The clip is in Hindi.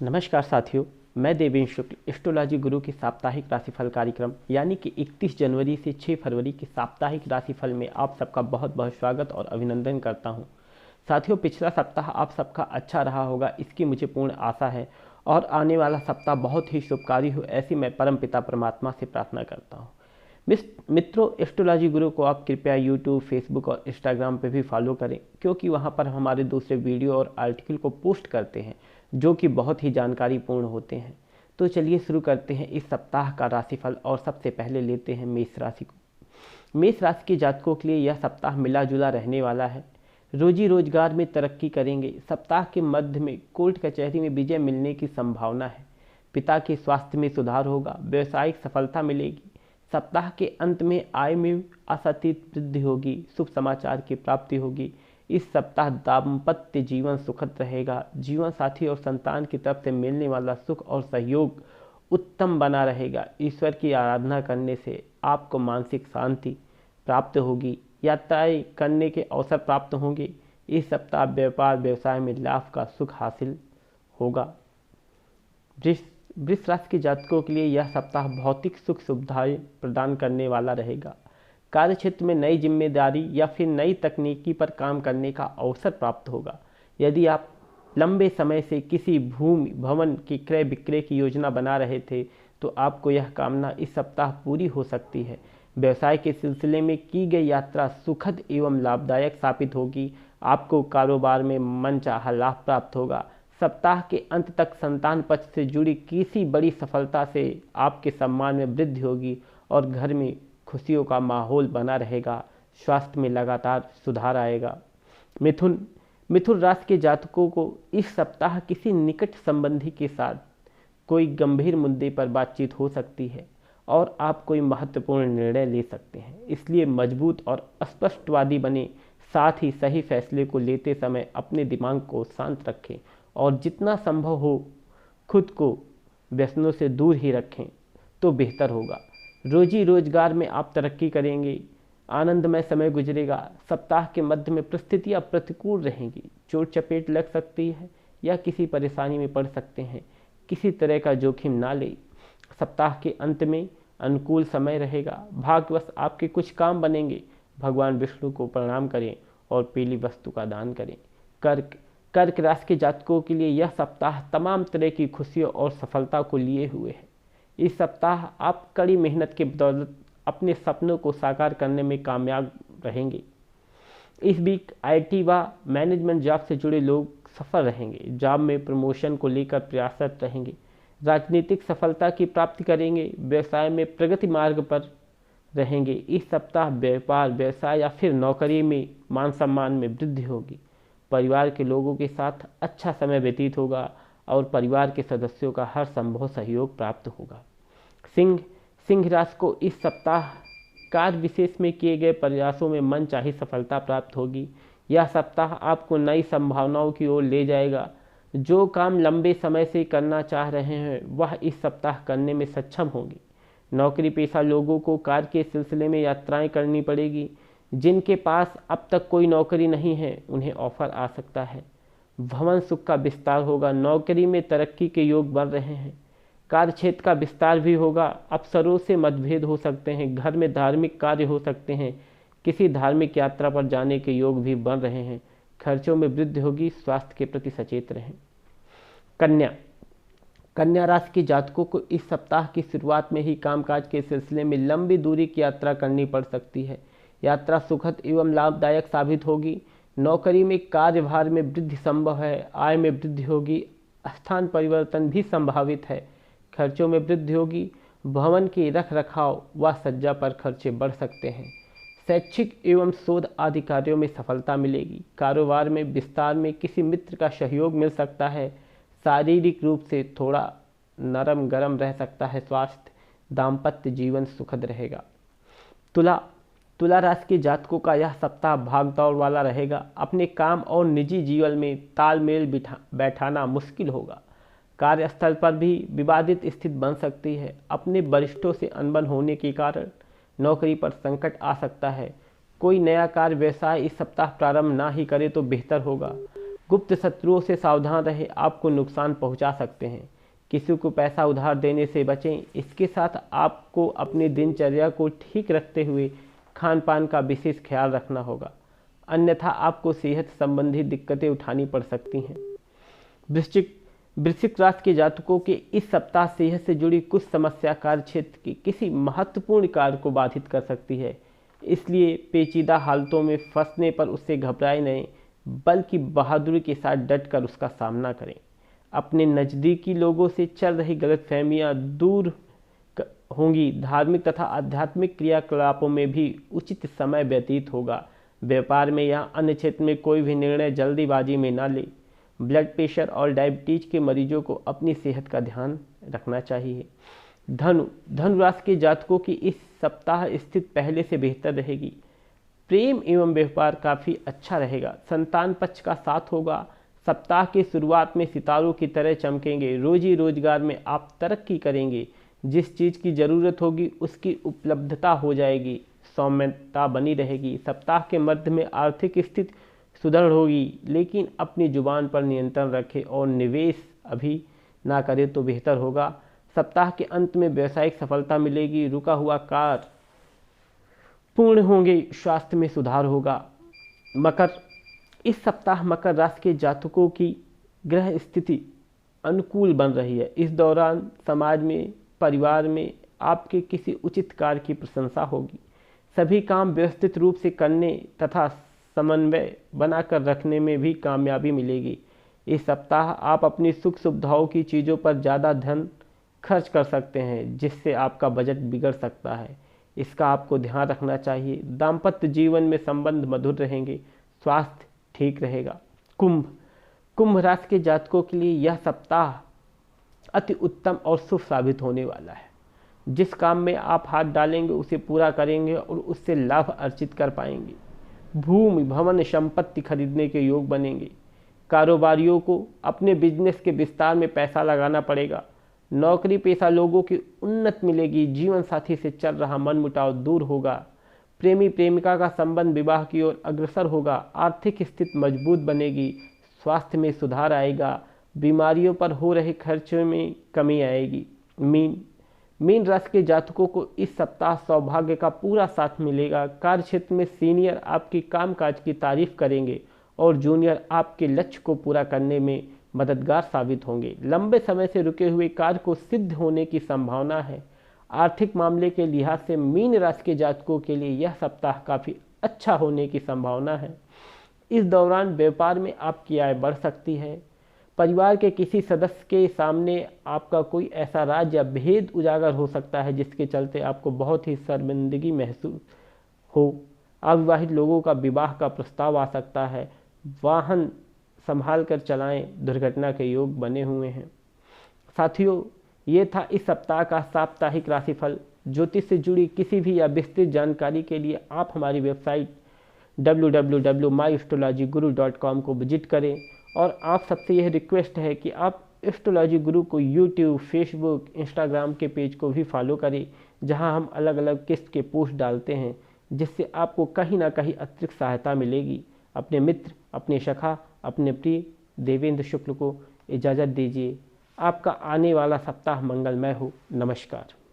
नमस्कार साथियों, मैं देवेंद्र शुक्ल एस्ट्रोलॉजी गुरु के साप्ताहिक राशिफल कार्यक्रम यानी कि 31 जनवरी से 6 फरवरी के साप्ताहिक राशिफल में आप सबका बहुत बहुत स्वागत और अभिनंदन करता हूं। साथियों, पिछला सप्ताह आप सबका अच्छा रहा होगा, इसकी मुझे पूर्ण आशा है और आने वाला सप्ताह बहुत ही शुभकारी हो, ऐसी मैं परमपिता परमात्मा से प्रार्थना करता हूँ। मित्रों, एस्ट्रोलॉजी गुरु को आप कृपया यूट्यूब, फेसबुक और इंस्टाग्राम पे भी फॉलो करें, क्योंकि वहाँ पर हमारे दूसरे वीडियो और आर्टिकल को पोस्ट करते हैं जो कि बहुत ही जानकारीपूर्ण होते हैं। तो चलिए शुरू करते हैं इस सप्ताह का राशिफल और सबसे पहले लेते हैं मेष राशि को। मेष राशि के जातकों के लिए यह सप्ताह मिला जुला रहने वाला है। रोजी रोजगार में तरक्की करेंगे। सप्ताह के मध्य में कोर्ट कचहरी में विजय मिलने की संभावना है। पिता के स्वास्थ्य में सुधार होगा। व्यवसायिक सफलता मिलेगी। सप्ताह के अंत में आय में आशातीत वृद्धि होगी। शुभ समाचार की प्राप्ति होगी। इस सप्ताह दाम्पत्य जीवन सुखद रहेगा। जीवन साथी और संतान की तरफ से मिलने वाला सुख और सहयोग उत्तम बना रहेगा। ईश्वर की आराधना करने से आपको मानसिक शांति प्राप्त होगी। यात्राएं करने के अवसर प्राप्त होंगे। इस सप्ताह व्यापार व्यवसाय में लाभ का सुख हासिल होगा। वृष राशि के जातकों के लिए यह सप्ताह भौतिक सुख सुविधाएं प्रदान करने वाला रहेगा। कार्य क्षेत्र में नई जिम्मेदारी या फिर नई तकनीकी पर काम करने का अवसर प्राप्त होगा। यदि आप लंबे समय से किसी भूमि भवन की क्रय विक्रय की योजना बना रहे थे तो आपको यह कामना इस सप्ताह पूरी हो सकती है। व्यवसाय के सिलसिले में की गई यात्रा सुखद एवं लाभदायक साबित होगी। आपको कारोबार में मनचाहा लाभ प्राप्त होगा। सप्ताह के अंत तक संतान पक्ष से जुड़ी किसी बड़ी सफलता से आपके सम्मान में वृद्धि होगी और घर में खुशियों का माहौल बना रहेगा। स्वास्थ्य में लगातार सुधार आएगा। मिथुन राशि के जातकों को इस सप्ताह किसी निकट संबंधी के साथ कोई गंभीर मुद्दे पर बातचीत हो सकती है और आप कोई महत्वपूर्ण निर्णय ले सकते हैं। इसलिए मजबूत और स्पष्टवादी बने। साथ ही सही फैसले को लेते समय अपने दिमाग को शांत रखें और जितना संभव हो खुद को व्यसनों से दूर ही रखें तो बेहतर होगा। रोजी रोजगार में आप तरक्की करेंगे। आनंदमय समय गुजरेगा। सप्ताह के मध्य में परिस्थितियां प्रतिकूल रहेंगी। चोट चपेट लग सकती है या किसी परेशानी में पड़ सकते हैं। किसी तरह का जोखिम ना लें। सप्ताह के अंत में अनुकूल समय रहेगा। भाग्यवश आपके कुछ काम बनेंगे। भगवान विष्णु को प्रणाम करें और पीली वस्तु का दान करें। कर्क राशि के जातकों के लिए यह सप्ताह तमाम तरह की खुशियों और सफलता को लिए हुए है। इस सप्ताह आप कड़ी मेहनत के बदौलत अपने सपनों को साकार करने में कामयाब रहेंगे। इस बीच आईटी व मैनेजमेंट जॉब से जुड़े लोग सफल रहेंगे। जॉब में प्रमोशन को लेकर प्रयासरत रहेंगे। राजनीतिक सफलता की प्राप्ति करेंगे। व्यवसाय में प्रगति मार्ग पर रहेंगे। इस सप्ताह व्यापार व्यवसाय या फिर नौकरी में मान सम्मान में वृद्धि होगी। परिवार के लोगों के साथ अच्छा समय व्यतीत होगा और परिवार के सदस्यों का हर संभव सहयोग प्राप्त होगा। सिंह राशि को इस सप्ताह कार्य विशेष में किए गए प्रयासों में मनचाही सफलता प्राप्त होगी। यह सप्ताह आपको नई संभावनाओं की ओर ले जाएगा। जो काम लंबे समय से करना चाह रहे हैं वह इस सप्ताह करने में सक्षम होंगे। नौकरी पेशा लोगों को कार्य के सिलसिले में यात्राएं करनी पड़ेगी। जिनके पास अब तक कोई नौकरी नहीं है उन्हें ऑफर आ सकता है। भवन सुख का विस्तार होगा। नौकरी में तरक्की के योग बन रहे हैं। कार्य क्षेत्र का विस्तार भी होगा। अफसरों से मतभेद हो सकते हैं। घर में धार्मिक कार्य हो सकते हैं। किसी धार्मिक यात्रा पर जाने के योग भी बन रहे हैं। खर्चों में वृद्धि होगी। स्वास्थ्य के प्रति सचेत रहें। कन्या राशि के जातकों को इस सप्ताह की शुरुआत में ही कामकाज के सिलसिले में लंबी दूरी की यात्रा करनी पड़ सकती है। यात्रा सुखद एवं लाभदायक साबित होगी। नौकरी में कार्यभार में वृद्धि संभव है। आय में वृद्धि होगी। स्थान परिवर्तन भी संभावित है। खर्चों में वृद्धि होगी। भवन के रख रखाव व सज्जा पर खर्चे बढ़ सकते हैं। शैक्षिक एवं शोध आदि कार्यों में सफलता मिलेगी। कारोबार में विस्तार में किसी मित्र का सहयोग मिल सकता है। शारीरिक रूप से थोड़ा नरम गरम रह सकता है स्वास्थ्य। दाम्पत्य जीवन सुखद रहेगा। तुला राशि के जातकों का यह सप्ताह भागदौड़ वाला रहेगा। अपने काम और निजी जीवन में तालमेल बैठाना मुश्किल होगा। कार्यस्थल पर भी विवादित स्थिति बन सकती है। अपने वरिष्ठों से अनबन होने के कारण नौकरी पर संकट आ सकता है। कोई नया कार्य व्यवसाय इस सप्ताह प्रारंभ ना ही करे तो बेहतर होगा। गुप्त शत्रुओं से सावधान रहें, आपको नुकसान पहुंचा सकते हैं। किसी को पैसा उधार देने से बचें। इसके साथ आपको अपनी दिनचर्या को ठीक रखते हुए खान पान का विशेष ख्याल रखना होगा, अन्यथा आपको सेहत संबंधी दिक्कतें उठानी पड़ सकती हैं। वृश्चिक राशि के जातकों के इस सप्ताह सेहत से जुड़ी कुछ समस्या कार्य क्षेत्र के किसी महत्वपूर्ण कार्य को बाधित कर सकती है, इसलिए पेचीदा हालतों में फंसने पर उससे घबराएं नहीं, बल्कि बहादुरी के साथ डटकर उसका सामना करें। अपने नज़दीकी लोगों से चल रही गलतफहमियां दूर होंगी। धार्मिक तथा आध्यात्मिक क्रियाकलापों में भी उचित समय व्यतीत होगा। व्यापार में या अन्य क्षेत्र में कोई भी निर्णय जल्दीबाजी में न लें। ब्लड प्रेशर और डायबिटीज के मरीजों को अपनी सेहत का ध्यान रखना चाहिए। धनु राशि के जातकों की इस सप्ताह स्थिति पहले से बेहतर रहेगी। प्रेम एवं व्यापार काफ़ी अच्छा रहेगा। संतान पक्ष का साथ होगा। सप्ताह की शुरुआत में सितारों की तरह चमकेंगे। रोजी रोजगार में आप तरक्की करेंगे। जिस चीज़ की ज़रूरत होगी उसकी उपलब्धता हो जाएगी। सौम्यता बनी रहेगी। सप्ताह के मध्य में आर्थिक स्थिति सुदृढ़ होगी, लेकिन अपनी जुबान पर नियंत्रण रखें और निवेश अभी ना करें तो बेहतर होगा। सप्ताह के अंत में व्यावसायिक सफलता मिलेगी। रुका हुआ कार्य पूर्ण होंगे। स्वास्थ्य में सुधार होगा। इस सप्ताह मकर राशि के जातकों की ग्रह स्थिति अनुकूल बन रही है। इस दौरान समाज में, परिवार में आपके किसी उचित कार्य की प्रशंसा होगी। सभी काम व्यवस्थित रूप से करने तथा समन्वय बनाकर रखने में भी कामयाबी मिलेगी। इस सप्ताह आप अपनी सुख सुविधाओं की चीज़ों पर ज़्यादा धन खर्च कर सकते हैं, जिससे आपका बजट बिगड़ सकता है। इसका आपको ध्यान रखना चाहिए। दाम्पत्य जीवन में संबंध मधुर रहेंगे। स्वास्थ्य ठीक रहेगा। कुंभ राशि के जातकों के लिए यह सप्ताह अति उत्तम और शुभ साबित होने वाला है। जिस काम में आप हाथ डालेंगे उसे पूरा करेंगे और उससे लाभ अर्जित कर पाएंगे। भूमि, भवन, संपत्ति खरीदने के योग बनेंगे। कारोबारियों को अपने बिजनेस के विस्तार में पैसा लगाना पड़ेगा। नौकरी पेशा लोगों की उन्नति मिलेगी। जीवन साथी से चल रहा मनमुटाव दूर होगा। प्रेमी प्रेमिका का संबंध विवाह की ओर अग्रसर होगा। आर्थिक स्थिति मजबूत बनेगी। स्वास्थ्य में सुधार आएगा। बीमारियों पर हो रहे खर्चों में कमी आएगी। मीन राशि के जातकों को इस सप्ताह सौभाग्य का पूरा साथ मिलेगा। कार्य क्षेत्र में सीनियर आपकी कामकाज की तारीफ करेंगे और जूनियर आपके लक्ष्य को पूरा करने में मददगार साबित होंगे। लंबे समय से रुके हुए कार्य को सिद्ध होने की संभावना है। आर्थिक मामले के लिहाज से मीन राशि के जातकों के लिए यह सप्ताह काफ़ी अच्छा होने की संभावना है। इस दौरान व्यापार में आपकी आय बढ़ सकती है। परिवार के किसी सदस्य के सामने आपका कोई ऐसा राज या भेद उजागर हो सकता है जिसके चलते आपको बहुत ही शर्मिंदगी महसूस हो। अविवाहित लोगों का विवाह का प्रस्ताव आ सकता है। वाहन संभाल कर चलाएं, दुर्घटना के योग बने हुए हैं। साथियों, ये था इस सप्ताह का साप्ताहिक राशिफल। ज्योतिष से जुड़ी किसी भी या विस्तृत जानकारी के लिए आप हमारी वेबसाइट www.myastrologyguru.com को विजिट करें। और आप सबसे यह रिक्वेस्ट है कि आप एस्ट्रोलॉजी गुरु को यूट्यूब, फेसबुक, इंस्टाग्राम के पेज को भी फॉलो करें, जहां हम अलग अलग किस्त के पोस्ट डालते हैं, जिससे आपको कहीं ना कहीं अतिरिक्त सहायता मिलेगी। अपने मित्र, अपने सखा, अपने प्रिय देवेंद्र शुक्ल को इजाज़त दीजिए। आपका आने वाला सप्ताह मंगलमय हो। नमस्कार।